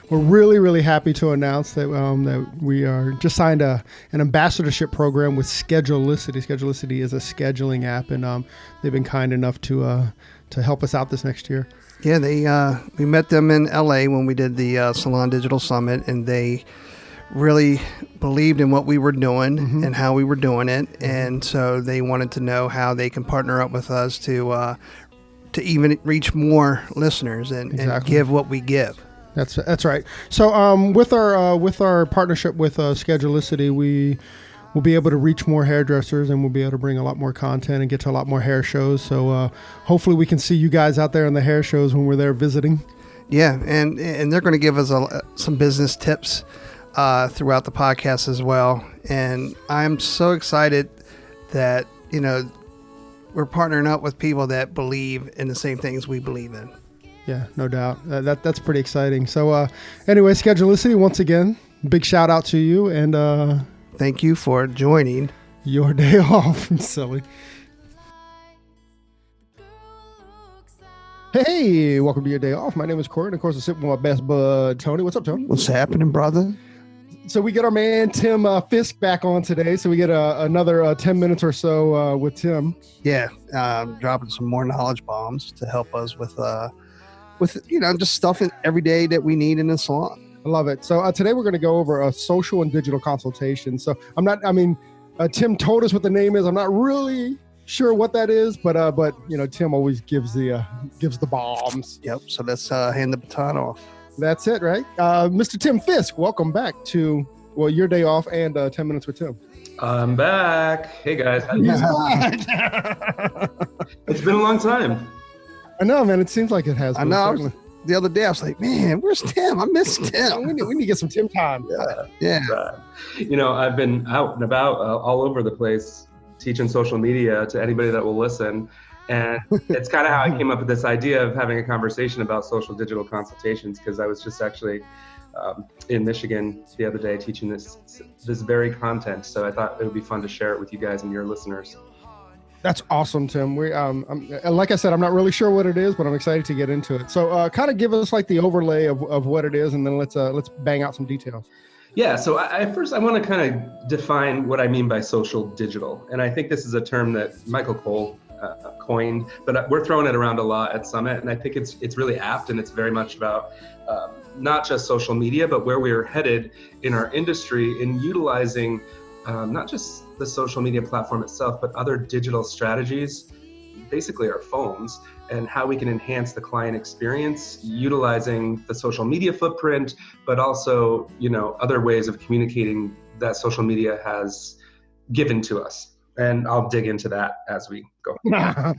we're really, really happy to announce that we are just signed an ambassadorship program with Schedulicity. Schedulicity is a scheduling app, and they've been kind enough to help us out this next year. Yeah, we met them in LA when we did the Salon Digital Summit, and they really believed in what we were doing and how we were doing it, and so they wanted to know how they can partner up with us to even reach more listeners and give what we give. That's right. So with our partnership with Schedulicity, we will be able to reach more hairdressers, and we'll be able to bring a lot more content and get to a lot more hair shows. So hopefully we can see you guys out there in the hair shows when we're there visiting. Yeah, and they're going to give us some business tips throughout the podcast as well. And I'm so excited that, we're partnering up with people that believe in the same things we believe in. Yeah, no doubt. That's pretty exciting. So anyway, Schedulicity, once again, big shout out to you. And thank you for joining your day off, silly. Hey, welcome to your day off. My name is Corey, and of course, I'm sitting with my best bud, Tony. What's up, Tony? What's happening, brother? So we get our man Tim Fisk back on today. So we get another 10 minutes or so with Tim. Yeah, dropping some more knowledge bombs to help us with just stuff every day that we need in the salon. I love it. So today we're going to go over a social and digital consultation. So Tim told us what the name is. I'm not really sure what that is, but Tim always gives the bombs. Yep. So let's hand the baton off. That's it, right? Mr. Tim Fisk, welcome back to your day off and 10 minutes with Tim. I'm back. Hey guys. It's been a long time. I know, man. It seems like it has. I know. The other day I was like, man, where's Tim? I miss Tim. We need to get some Tim time. Yeah. I've been out and about all over the place teaching social media to anybody that will listen. And it's kind of how I came up with this idea of having a conversation about social digital consultations, because I was just actually in Michigan the other day teaching this very content. So I thought it would be fun to share it with you guys and your listeners. That's awesome, Tim. We like I said, I'm not really sure what it is, but I'm excited to get into it. So kind of give us like the overlay of what it is, and then let's bang out some details. Yeah, so I want to kind of define what I mean by social digital. And I think this is a term that Michael Cole coined, but we're throwing it around a lot at Summit, and I think it's really apt, and it's very much about not just social media, but where we're headed in our industry in utilizing not just the social media platform itself, but other digital strategies, basically our phones, and how we can enhance the client experience utilizing the social media footprint, but also other ways of communicating that social media has given to us. And I'll dig into that as we go. Well,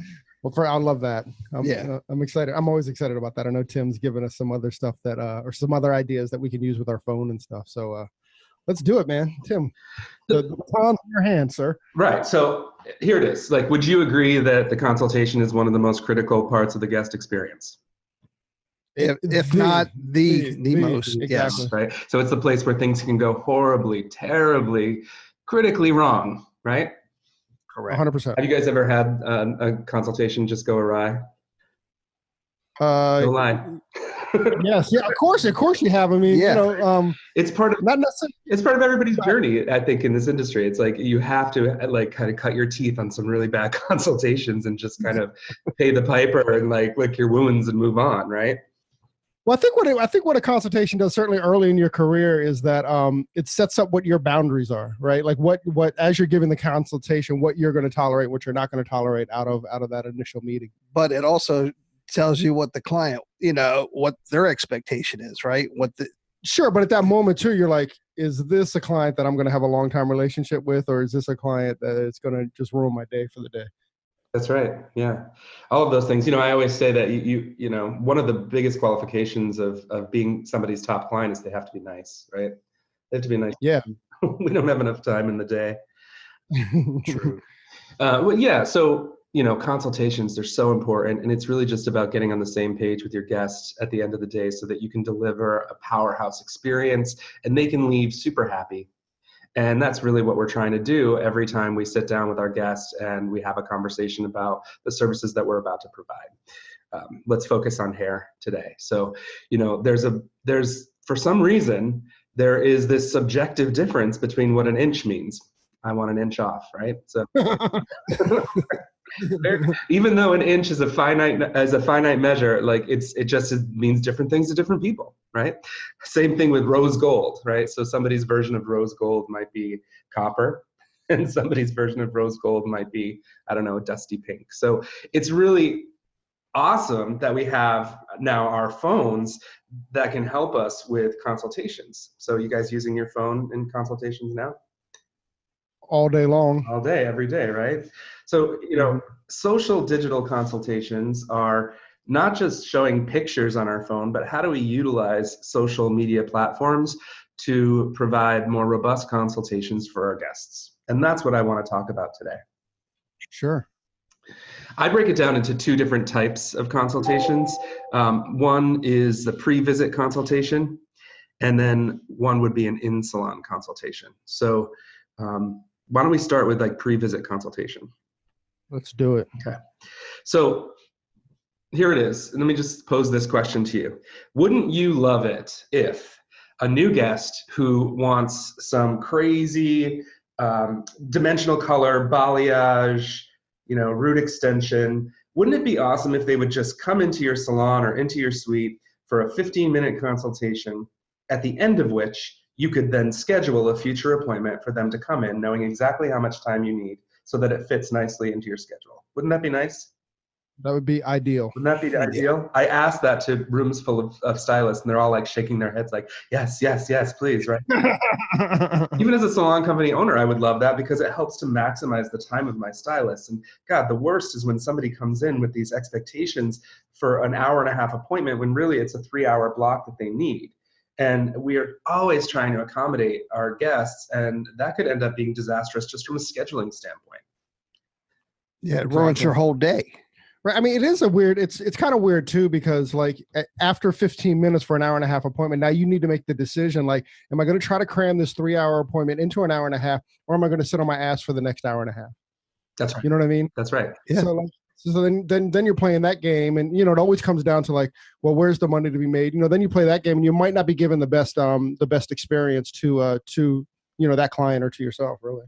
I love that. I'm excited. I'm always excited about that. I know Tim's given us some other stuff or some other ideas that we can use with our phone and stuff. So let's do it, man. Tim, the baton's in your hand, sir. Right. So here it is. Like, would you agree that the consultation is one of the most critical parts of the guest experience? If not the most. Exactly. Yes. Right. So it's the place where things can go horribly, terribly, critically wrong. Right. Correct. 100%. Have you guys ever had a consultation just go awry? No lie. Yes. Yeah. Of course you have. I mean, it's part of not necessarily. It's part of everybody's journey, I think, in this industry. It's like you have to kind of cut your teeth on some really bad consultations and just kind of pay the piper and lick your wounds and move on, right? Well, I think what a consultation does, certainly early in your career, is that it sets up what your boundaries are, right? Like what as you're giving the consultation, what you're going to tolerate, what you're not going to tolerate out of that initial meeting. But it also tells you what the client, what their expectation is, right? Sure, but at that moment too, you're like, is this a client that I'm going to have a long-time relationship with, or is this a client that is going to just ruin my day for the day? That's right. Yeah. All of those things. I always say that you one of the biggest qualifications of being somebody's top client is they have to be nice, right? They have to be nice. Yeah. We don't have enough time in the day. True. Well, yeah. So, consultations, they're so important, and it's really just about getting on the same page with your guests at the end of the day so that you can deliver a powerhouse experience and they can leave super happy. And that's really what we're trying to do every time we sit down with our guests and we have a conversation about the services that we're about to provide. Let's focus on hair today. So, there's for some reason, there is this subjective difference between what an inch means. I want an inch off, right? So even though an inch is a finite measure, like it just means different things to different people, right? Same thing with rose gold, right? So somebody's version of rose gold might be copper, and somebody's version of rose gold might be, I don't know, a dusty pink. So it's really awesome that we have now our phones that can help us with consultations. So you guys using your phone in consultations now? All day long. All day, every day, right? So, social digital consultations are not just showing pictures on our phone, but how do we utilize social media platforms to provide more robust consultations for our guests? And that's what I want to talk about today. Sure. I break it down into two different types of consultations. One is the pre-visit consultation, and then one would be an in-salon consultation. So why don't we start with like pre-visit consultation? Let's do it. Okay. So here it is. And let me just pose this question to you. Wouldn't you love it if a new guest who wants some crazy dimensional color, balayage, root extension, wouldn't it be awesome if they would just come into your salon or into your suite for a 15-minute consultation, at the end of which you could then schedule a future appointment for them to come in, knowing exactly how much time you need so that it fits nicely into your schedule? Wouldn't that be nice? That would be ideal. Wouldn't that be ideal? I asked that to rooms full of stylists, and they're all like shaking their heads like, yes, yes, yes, please, right? Even as a salon company owner, I would love that because it helps to maximize the time of my stylists. And God, the worst is when somebody comes in with these expectations for an hour and a half appointment when really it's a 3-hour block that they need. And we are always trying to accommodate our guests, and that could end up being disastrous just from a scheduling standpoint. Yeah, it ruins your whole day. Right. I mean, it is it's kind of weird too, because like after 15 minutes for an hour and a half appointment, now you need to make the decision, like, am I going to try to cram this 3-hour appointment into an hour and a half, or am I going to sit on my ass for the next hour and a half? That's right. You know what I mean? That's right. Yeah. So then you're playing that game, and it always comes down to like, well, where's the money to be made? Then you play that game, and you might not be given the best experience to that client or to yourself, really.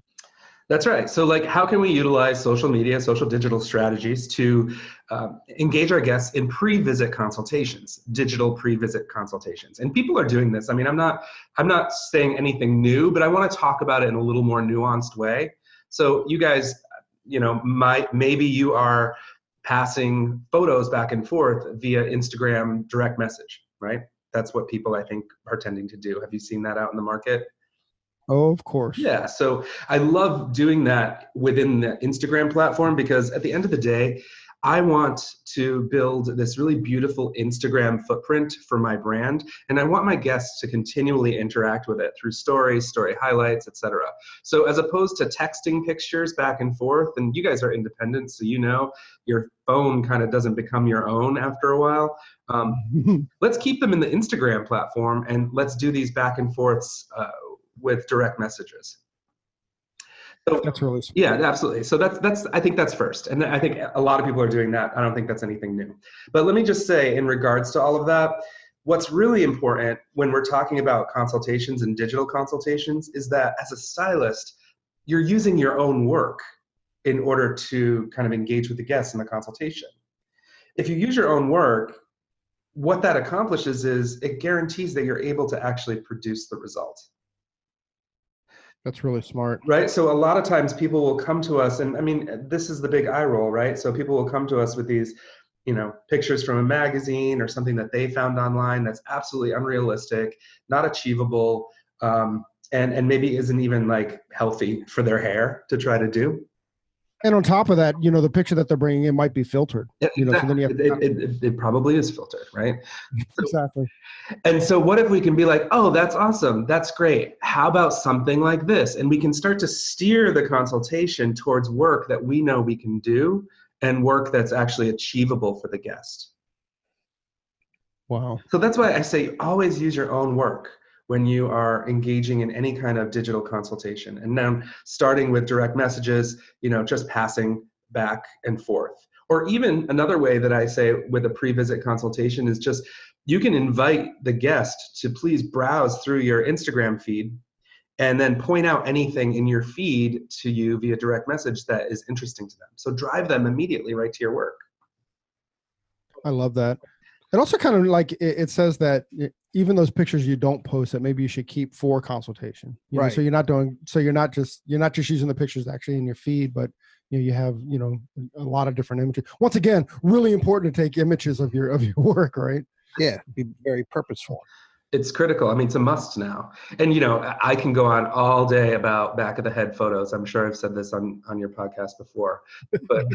That's right. So like, how can we utilize social media, social digital strategies to engage our guests in pre-visit consultations, digital pre-visit consultations? And people are doing this. I mean, I'm not saying anything new, but I want to talk about it in a little more nuanced way. So you guys, maybe you are passing photos back and forth via Instagram direct message, right? That's what people, I think, are tending to do. Have you seen that out in the market? Oh, of course. Yeah. So I love doing that within the Instagram platform because at the end of the day, I want to build this really beautiful Instagram footprint for my brand. And I want my guests to continually interact with it through stories, story highlights, etc. So as opposed to texting pictures back and forth, and you guys are independent, so your phone kind of doesn't become your own after a while. Let's keep them in the Instagram platform, and let's do these back and forths with direct messages. So, that's really smart. Yeah, absolutely. So that's I think that's first. And I think a lot of people are doing that. I don't think that's anything new. But let me just say, in regards to all of that, what's really important when we're talking about consultations and digital consultations is that as a stylist, you're using your own work in order to kind of engage with the guests in the consultation. If you use your own work, what that accomplishes is it guarantees that you're able to actually produce the result. That's really smart. Right. So a lot of times people will come to us, and I mean, this is the big eye roll, right? So people will come to us with these, pictures from a magazine or something that they found online that's absolutely unrealistic, not achievable, and maybe isn't even like healthy for their hair to try to do. And on top of that, the picture that they're bringing in might be filtered. Exactly. So then you have it probably is filtered, right? Exactly. And so what if we can be like, oh, that's awesome. That's great. How about something like this? And we can start to steer the consultation towards work that we know we can do and work that's actually achievable for the guest. Wow. So that's why I say always use your own work when you are engaging in any kind of digital consultation. And now starting with direct messages, just passing back and forth. Or even another way that I say with a pre-visit consultation is just you can invite the guest to please browse through your Instagram feed and then point out anything in your feed to you via direct message that is interesting to them. So drive them immediately right to your work. I love that. It also kind of like it says that even those pictures you don't post, that maybe you should keep for consultation. You know, Right. so you're not just using the pictures actually in your feed, but you have a lot of different images. Once again, really important to take images of your work, right? Yeah, be very purposeful. It's critical. I mean, it's a must now. And, I can go on all day about back of the head photos. I'm sure I've said this on your podcast before, but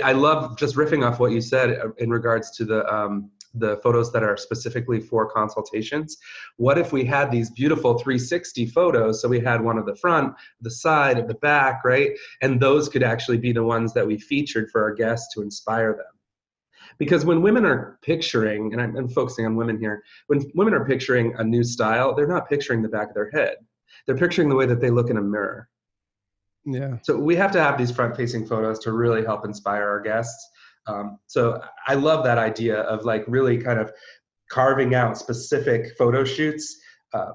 I love just riffing off what you said in regards to the photos that are specifically for consultations. What if we had these beautiful 360 photos? So we had one of the front, the side, of the back, right? And those could actually be the ones that we featured for our guests to inspire them. Because when women are picturing, and I'm focusing on women here, when women are picturing a new style, they're not picturing the back of their head. They're picturing the way that they look in a mirror. Yeah. So we have to have these front-facing photos to really help inspire our guests. So I love that idea of like really kind of carving out specific photo shoots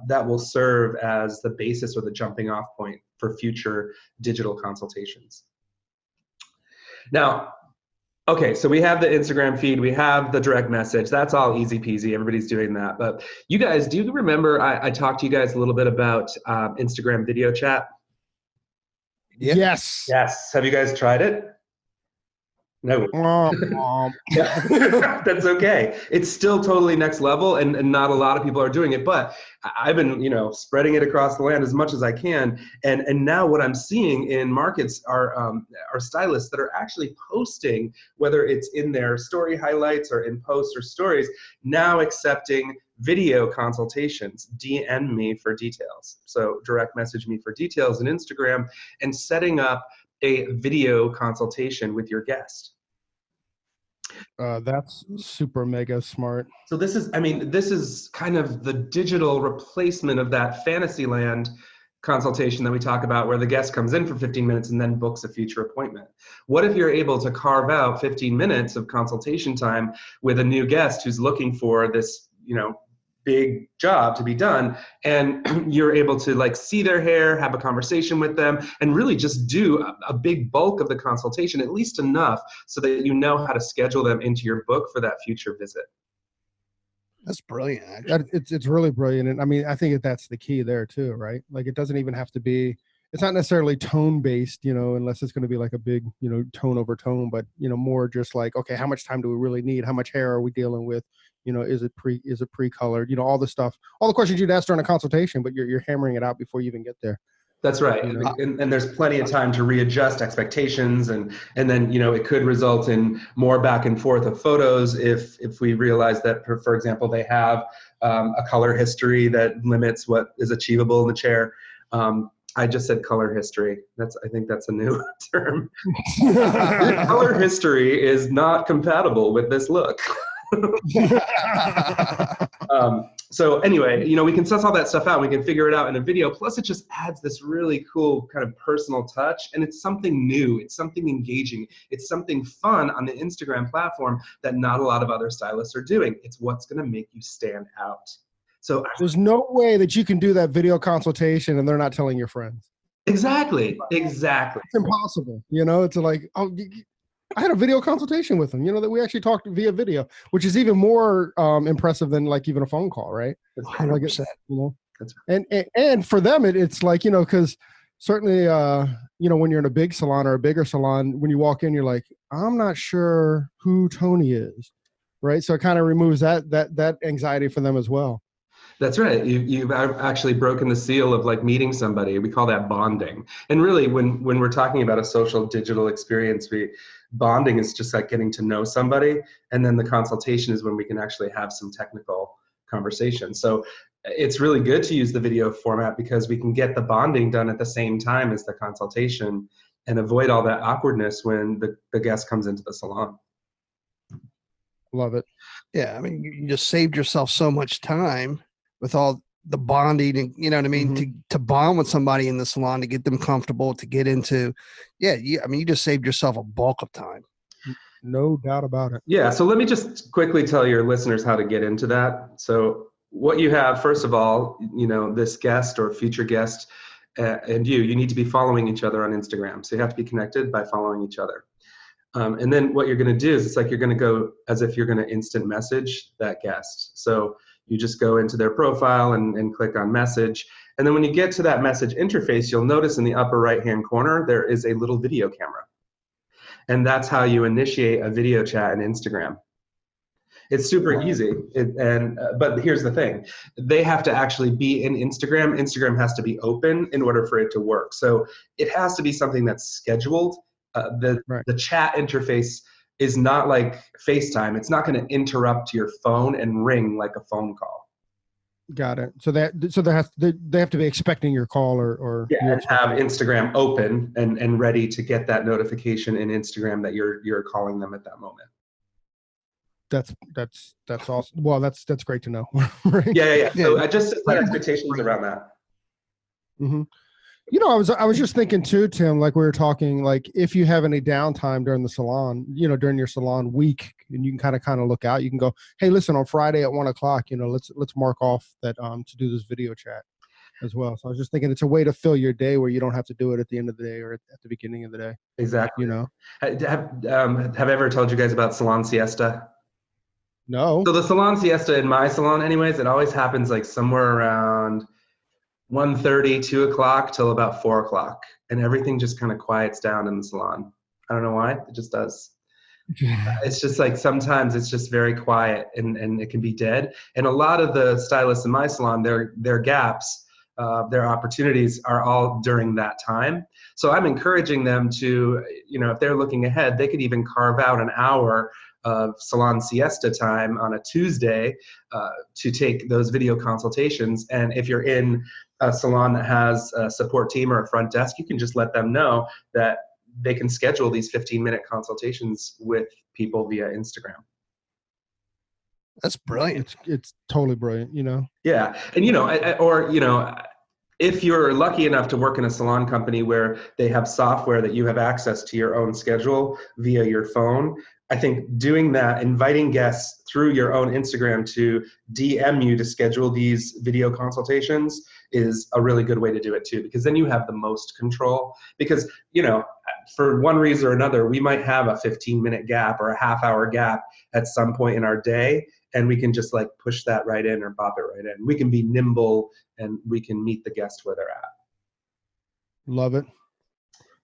that will serve as the basis or the jumping off point for future digital consultations. Now, okay, so we have the Instagram feed, we have the direct message. That's all easy peasy. Everybody's doing that. But you guys, do you remember I talked to you guys a little bit about Instagram video chat? Yeah. Yes. Yes. Have you guys tried it? No. Yeah. That's okay. It's still totally next level, and not a lot of people are doing it, but I've been, spreading it across the land as much as I can. And now what I'm seeing in markets are stylists that are actually posting, whether it's in their story highlights or in posts or stories, now accepting video consultations. DM me for details. So direct message me for details in Instagram, and setting up a video consultation with your guest. That's super mega smart. So this is kind of the digital replacement of that Fantasyland consultation that we talk about, where the guest comes in for 15 minutes and then books a future appointment. What if you're able to carve out 15 minutes of consultation time with a new guest who's looking for this, big job to be done, and you're able to like see their hair, have a conversation with them, and really just do a big bulk of the consultation, at least enough so that you know how to schedule them into your book for that future visit. That's brilliant. It's really brilliant. And I mean, I think that's the key there too, right? Like it doesn't even have to be, it's not necessarily tone based, unless it's going to be like a big, tone over tone, but, more just like, okay, how much time do we really need? How much hair are we dealing with? Is it pre-colored? All the stuff, all the questions you'd ask during a consultation, but you're hammering it out before you even get there. That's right. And there's plenty of time to readjust expectations, and then, it could result in more back and forth of photos if we realize that, for example, they have a color history that limits what is achievable in the chair. I just said color history. I think that's a new term. Color history is not compatible with this look. So anyway, we can suss all that stuff out. We can figure it out in a video. Plus, it just adds this really cool kind of personal touch, and it's something new. It's something engaging. It's something fun on the Instagram platform that not a lot of other stylists are doing. It's what's going to make you stand out. So there's no way that you can do that video consultation and they're not telling your friends. Exactly. It's impossible. It's like, oh, I had a video consultation with them, that we actually talked via video, which is even more impressive than like even a phone call, right? 100%. And for them, it's like, because certainly, when you're in a big salon or a bigger salon, when you walk in, you're like, I'm not sure who Tony is, right? So it kind of removes that anxiety for them as well. That's right. You've actually broken the seal of like meeting somebody. We call that bonding. And really, when we're talking about a social digital experience, bonding is just like getting to know somebody. And then the consultation is when we can actually have some technical conversation. So it's really good to use the video format because we can get the bonding done at the same time as the consultation and avoid all that awkwardness when the guest comes into the salon. Love it. Yeah. I mean, you just saved yourself so much time with all the bonding, and Mm-hmm. to bond with somebody in the salon, to get them comfortable, to get into, you just saved yourself a bulk of time. No doubt about it. Yeah, so let me just quickly tell your listeners how to get into that. So what you have, first of all, this guest or future guest and you need to be following each other on Instagram. So you have to be connected by following each other. And then what you're going to do is it's like you're going to go as if you're going to instant message that guest. So you just go into their profile and click on message. And then when you get to that message interface, you'll notice in the upper right-hand corner, there is a little video camera. And that's how you initiate a video chat in Instagram. It's super easy. But here's the thing. They have to actually be in Instagram. Instagram has to be open in order for it to work. So it has to be something that's scheduled. The chat interface is not like FaceTime. It's not going to interrupt your phone and ring like a phone call. Got it. So they have to be expecting your call or and have Instagram open and ready to get that notification in Instagram that you're calling them at that moment. That's awesome. Well, that's great to know. Right? Yeah. So I just set expectations around that. Mm-hmm. I was just thinking too, Tim, like we were talking, like if you have any downtime during the salon, during your salon week, and you can kind of look out, you can go, hey, listen, on Friday at 1:00, let's mark off that to do this video chat as well. So I was just thinking it's a way to fill your day where you don't have to do it at the end of the day or at the beginning of the day. Exactly. Have I ever told you guys about salon siesta? No. So the salon siesta in my salon, anyways, it always happens like somewhere around 1:30, 2:00 till about 4:00, and everything just kind of quiets down in the salon. I don't know why, it just does. It's just like sometimes it's just very quiet and it can be dead. And a lot of the stylists in my salon, their gaps, their opportunities are all during that time. So I'm encouraging them to, if they're looking ahead, they could even carve out an hour of salon siesta time on a Tuesday to take those video consultations. And if you're in a salon that has a support team or a front desk, you can just let them know that they can schedule these 15-minute consultations with people via Instagram. That's brilliant. It's totally brilliant, Yeah. And, if you're lucky enough to work in a salon company where they have software that you have access to your own schedule via your phone, I think doing that, inviting guests through your own Instagram to DM you to schedule these video consultations is a really good way to do it too, because then you have the most control. Because, for one reason or another, we might have a 15-minute gap or a half-hour gap at some point in our day, and we can just like push that right in or bop it right in. We can be nimble and we can meet the guest where they're at. Love it.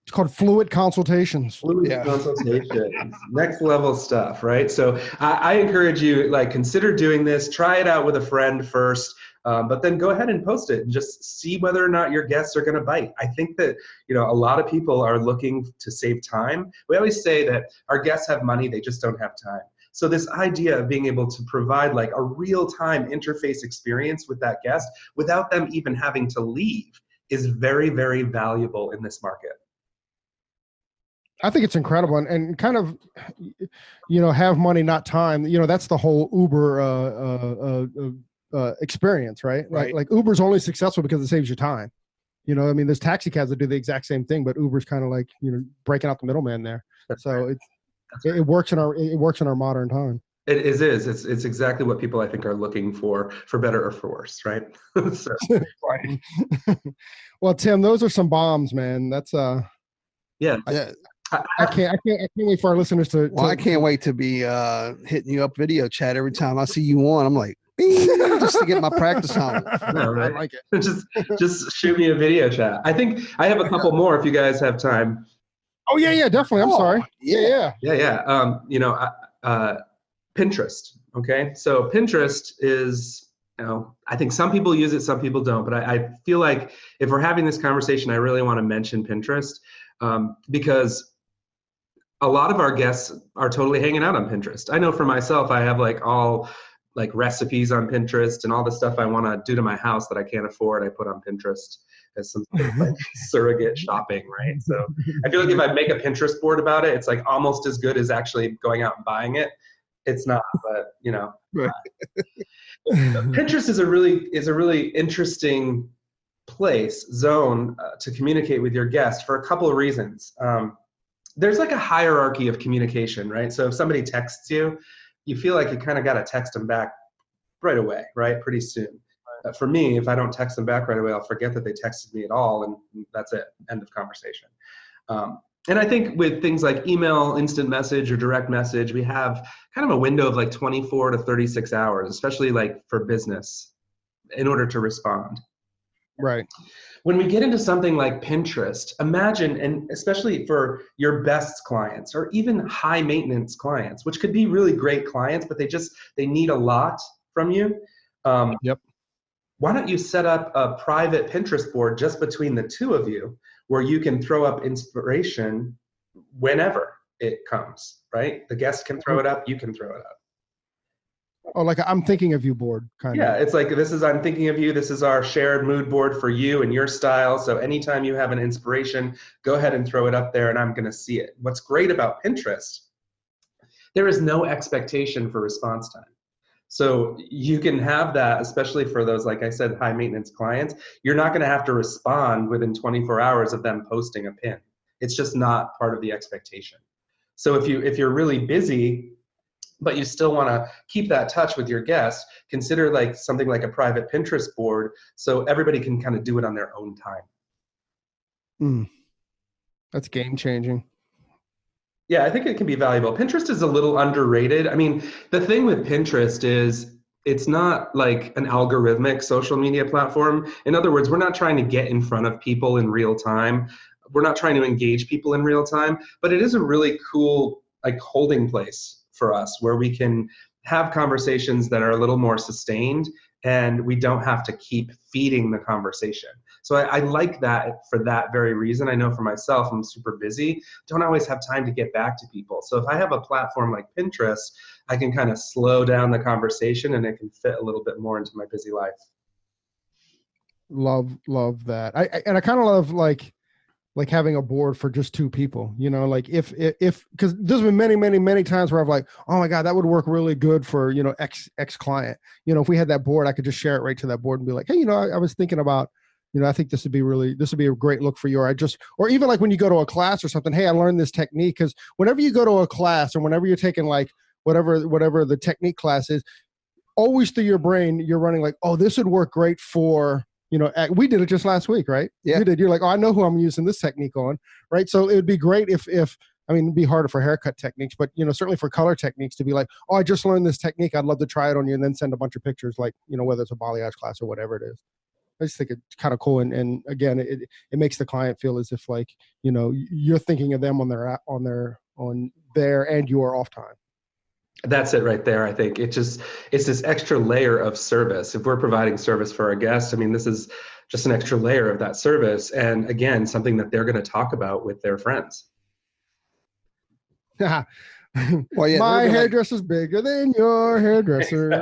It's called fluid consultations. Consultations. Next level stuff, right? So I encourage you, consider doing this. Try it out with a friend first, but then go ahead and post it and just see whether or not your guests are going to bite. I think that, a lot of people are looking to save time. We always say that our guests have money, they just don't have time. So this idea of being able to provide like a real-time interface experience with that guest without them even having to leave is very, very valuable in this market. I think it's incredible and kind of, have money, not time. That's the whole Uber experience, right? Like Uber's only successful because it saves you time. There's taxi cabs that do the exact same thing, but Uber's kind of like, breaking out the middleman there. It works in our modern time. It is. It's exactly what people I think are looking for better or for worse, right? So. Well, Tim, those are some bombs, man. That's yeah. I can't wait for our listeners to. Well, I can't wait to be hitting you up video chat every time I see you on. I'm like, just to get my practice on. No, right? I like it. just shoot me a video chat. I think I have a couple more if you guys have time. Oh yeah, definitely. I'm sorry. Yeah. Pinterest. Okay, so Pinterest is, I think some people use it, some people don't. But I feel like if we're having this conversation, I really want to mention Pinterest because a lot of our guests are totally hanging out on Pinterest. I know for myself, I have all recipes on Pinterest and all the stuff I want to do to my house that I can't afford, I put on Pinterest as some sort of surrogate shopping, right? So I feel like if I make a Pinterest board about it, it's almost as good as actually going out and buying it. It's not, but Right. Pinterest is a really interesting zone to communicate with your guest for a couple of reasons. there's like a hierarchy of communication, right? So if somebody texts you, you feel like you kind of got to text them back right away, right? Pretty soon. For me, if I don't text them back right away, I'll forget that they texted me at all, and that's it, end of conversation. And I think with things like email, instant message, or direct message, we have kind of a window of like 24 to 36 hours, especially like for business, in order to respond. Right. When we get into something like Pinterest, imagine, and especially for your best clients or even high maintenance clients, which could be really great clients, but they need a lot from you. Yep. Why don't you set up a private Pinterest board just between the two of you, where you can throw up inspiration whenever it comes, right? The guest can throw it up, you can throw it up. Oh, like I'm thinking of you board kind of. Yeah, it's like, I'm thinking of you. This is our shared mood board for you and your style. So anytime you have an inspiration, go ahead and throw it up there and I'm going to see it. What's great about Pinterest, there is no expectation for response time. So you can have that, especially for those, like I said, high maintenance clients. You're not going to have to respond within 24 hours of them posting a pin. It's just not part of the expectation. So if you're really busy, but you still want to keep that touch with your guests, consider like something like a private Pinterest board, so everybody can kind of do it on their own time. That's game changing. Yeah, I think it can be valuable. Pinterest is a little underrated. I mean, the thing with Pinterest is it's not like an algorithmic social media platform. In other words, we're not trying to get in front of people in real time. We're not trying to engage people in real time, but it is a really cool like holding place for us where we can have conversations that are a little more sustained and we don't have to keep feeding the conversation. So I like that for that very reason. I know for myself, I'm super busy, don't always have time to get back to people. So if I have a platform like Pinterest, I can kind of slow down the conversation and it can fit a little bit more into my busy life. Love that. I kind of love like having a board for just two people, you know, like if, because there's been many times where I've like, oh my God, that would work really good for, you know, X client. You know, if we had that board, I could just share it right to that board and be like, hey, you know, I was thinking about, you know, I think this would be a great look for you. Or even like when you go to a class or something, hey, I learned this technique. Because whenever you go to a class or whenever you're taking like whatever the technique class is, always through your brain, you're running like, oh, this would work great for, you know, we did it just last week, right? Yeah. You did. You're like, oh, I know who I'm using this technique on, right? So it would be great if I mean, it'd be harder for haircut techniques, but, you know, certainly for color techniques to be like, oh, I just learned this technique. I'd love to try it on you, and then send a bunch of pictures, like, you know, whether it's a balayage class or whatever it is. I just think it's kind of cool. And again, it makes the client feel as if like, you know, you're thinking of them on their and your off time. That's it right there. I think it's this extra layer of service. If we're providing service for our guests, I mean, this is just an extra layer of that service. And again, something that they're going to talk about with their friends. Well, yeah, my hairdresser's bigger than your hairdresser.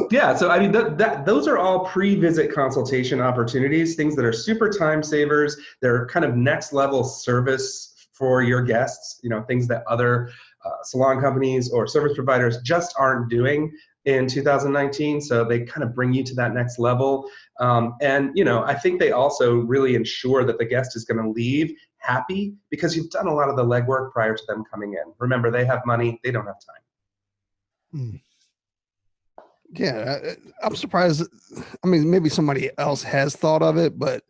Yeah, so I mean, those are all pre-visit consultation opportunities, things that are super time savers. They're kind of next level service for your guests, you know, things that other salon companies or service providers just aren't doing in 2019. So they kind of bring you to that next level. And, you know, I think they also really ensure that the guest is going to leave happy because you've done a lot of the legwork prior to them coming in. Remember, they have money, they don't have time. Yeah, I'm surprised. I mean, maybe somebody else has thought of it, but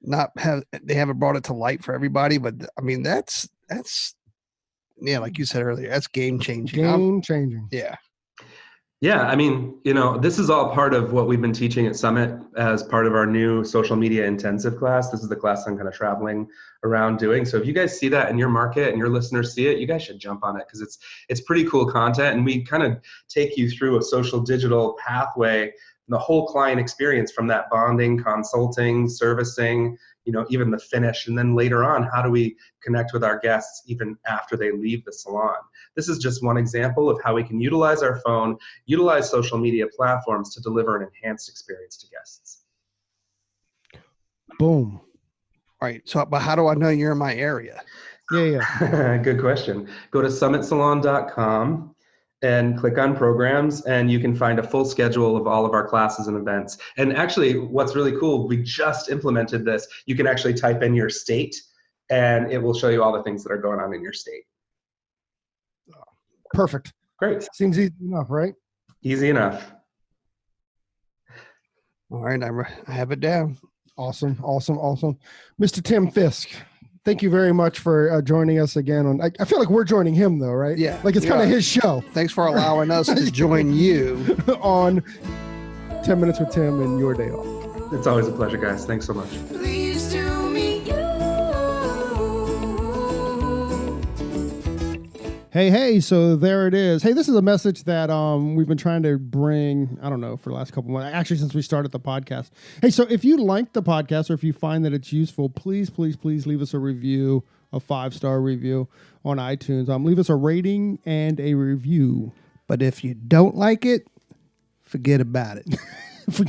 they haven't brought it to light for everybody. But I mean, that's yeah, like you said earlier, that's game changing. Game changing. Yeah. Yeah, I mean, you know, this is all part of what we've been teaching at Summit as part of our new social media intensive class. This is the class I'm kind of traveling around doing. So if you guys see that in your market and your listeners see it, you guys should jump on it because it's pretty cool content. And we kind of take you through a social digital pathway, the whole client experience from that bonding, consulting, servicing, you know, even the finish. And then later on, how do we connect with our guests even after they leave the salon? This is just one example of how we can utilize our phone, utilize social media platforms to deliver an enhanced experience to guests. Boom. All right. So, but how do I know you're in my area? Yeah. Good question. Go to summitsalon.com and click on programs, and you can find a full schedule of all of our classes and events. And actually, what's really cool, we just implemented this. You can actually type in your state and it will show you all the things that are going on in your state. Perfect. Great. Seems easy enough, right? Easy enough. All right, I have it down. Awesome. Mr. Tim Fisk, thank you very much for joining us again. I feel like we're joining him, though, right? Yeah. Like it's kind of his show. Thanks for allowing us to join you on 10 Minutes with Tim and Your Day Off. It's always a pleasure, guys. Thanks so much. Pleased to meet you. Hey, so there it is. Hey, this is a message that we've been trying to bring, I don't know, for the last couple months, actually since we started the podcast. Hey, so if you like the podcast or if you find that it's useful, please leave us a review, a 5-star review on iTunes. Leave us a rating and a review. But if you don't like it, forget about it.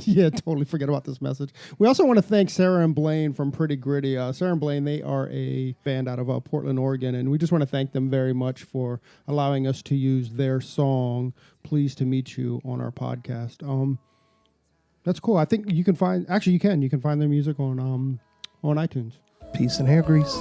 Yeah, totally forget about this message. We also want to thank Sarah and Blaine from Pretty Gritty. Sarah and Blaine, they are a band out of Portland, Oregon, and we just want to thank them very much for allowing us to use their song, Pleased to Meet You, on our podcast. That's cool. I think you can find their music on iTunes. Peace and hair grease.